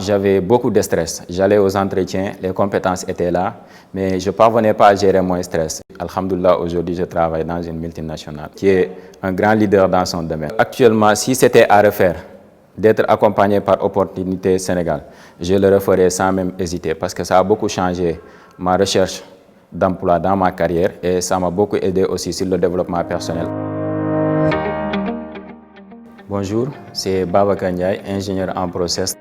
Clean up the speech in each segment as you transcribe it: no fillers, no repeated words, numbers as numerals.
j'avais beaucoup de stress. J'allais aux entretiens, les compétences étaient là, mais je ne parvenais pas à gérer mon stress. Alhamdoulilah, aujourd'hui, je travaille dans une multinationale qui est un grand leader dans son domaine. Actuellement, si c'était à refaire, d'être accompagné par Opportunité Sénégal, je le referais sans même hésiter parce que ça a beaucoup changé ma recherche d'emploi dans ma carrière et ça m'a beaucoup aidé aussi sur le développement personnel. Bonjour, c'est Babacar Ndiaye, ingénieur en process.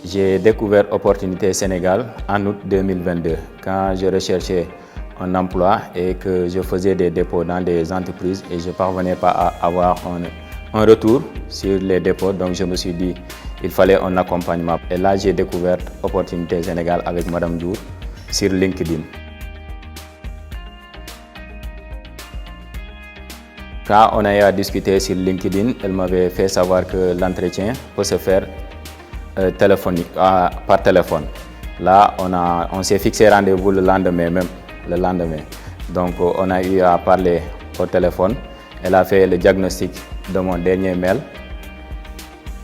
J'ai découvert Opportunité Sénégal en août 2022 quand je recherchais un emploi et que je faisais des dépôts dans des entreprises et je ne parvenais pas à avoir un retour sur les dépôts. Donc je me suis dit qu'il fallait un accompagnement. Et là, j'ai découvert Opportunité Sénégal avec Madame Dour sur LinkedIn. Quand on a eu à discuter sur LinkedIn, elle m'avait fait savoir que l'entretien peut se faire par téléphone. Là, on s'est fixé rendez-vous le lendemain. Donc, on a eu à parler au téléphone. Elle a fait le diagnostic de mon dernier mail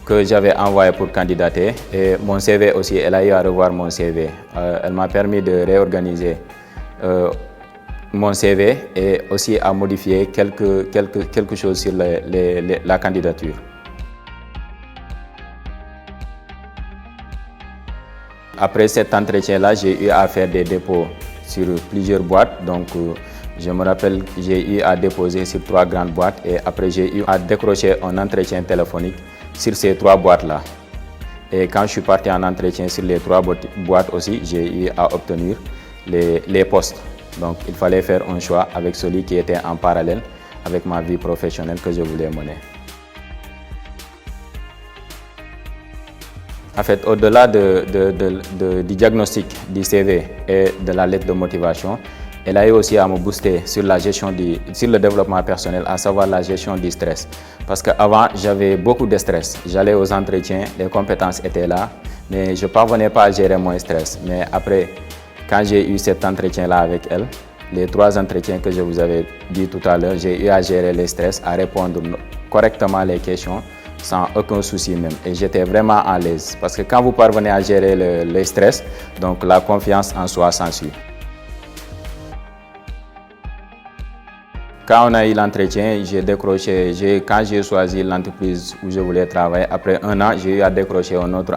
que j'avais envoyé pour candidater. Et mon CV aussi, elle a eu à revoir mon CV. Elle m'a permis de réorganiser mon CV et aussi à modifier quelque chose sur la candidature. Après cet entretien-là, j'ai eu à faire des dépôts sur plusieurs boîtes. Donc, je me rappelle que j'ai eu à déposer sur 3 grandes boîtes et après j'ai eu à décrocher un entretien téléphonique sur ces 3 boîtes-là. Et quand je suis parti en entretien sur les 3 boîtes aussi, j'ai eu à obtenir les postes. Donc, il fallait faire un choix avec celui qui était en parallèle avec ma vie professionnelle que je voulais mener. En fait, au-delà du diagnostic du CV et de la lettre de motivation, elle a eu aussi à me booster sur le développement personnel, à savoir la gestion du stress. Parce qu'avant, j'avais beaucoup de stress. J'allais aux entretiens, les compétences étaient là, mais je ne parvenais pas à gérer mon stress. Mais après, quand j'ai eu cet entretien-là avec elle, les 3 entretiens que je vous avais dit tout à l'heure, j'ai eu à gérer les stress, à répondre correctement les questions, sans aucun souci même. Et j'étais vraiment à l'aise. Parce que quand vous parvenez à gérer le stress, donc la confiance en soi s'ensuit. Quand on a eu l'entretien, j'ai décroché, quand j'ai choisi l'entreprise où je voulais travailler, après 1 an, j'ai eu à décrocher un autre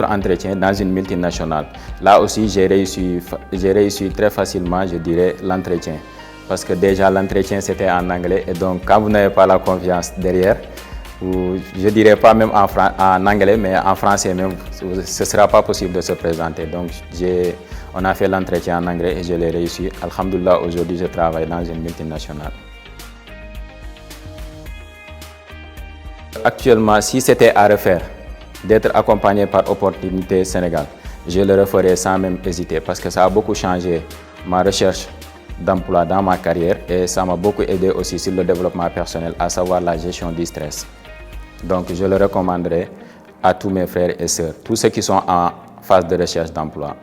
entretien dans une multinationale. Là aussi, j'ai réussi très facilement, je dirais, l'entretien. Parce que déjà, l'entretien, c'était en anglais. Et donc, quand vous n'avez pas la confiance derrière, je ne dirais pas même en anglais, mais en français même, ce ne sera pas possible de se présenter. Donc, on a fait l'entretien en anglais et je l'ai réussi. Alhamdoulilah, aujourd'hui, je travaille dans une multinationale. Actuellement, si c'était à refaire, d'être accompagné par Opportunité Sénégal, je le referais sans même hésiter parce que ça a beaucoup changé ma recherche d'emploi dans ma carrière et ça m'a beaucoup aidé aussi sur le développement personnel, à savoir la gestion du stress. Donc, je le recommanderais à tous mes frères et sœurs, tous ceux qui sont en phase de recherche d'emploi.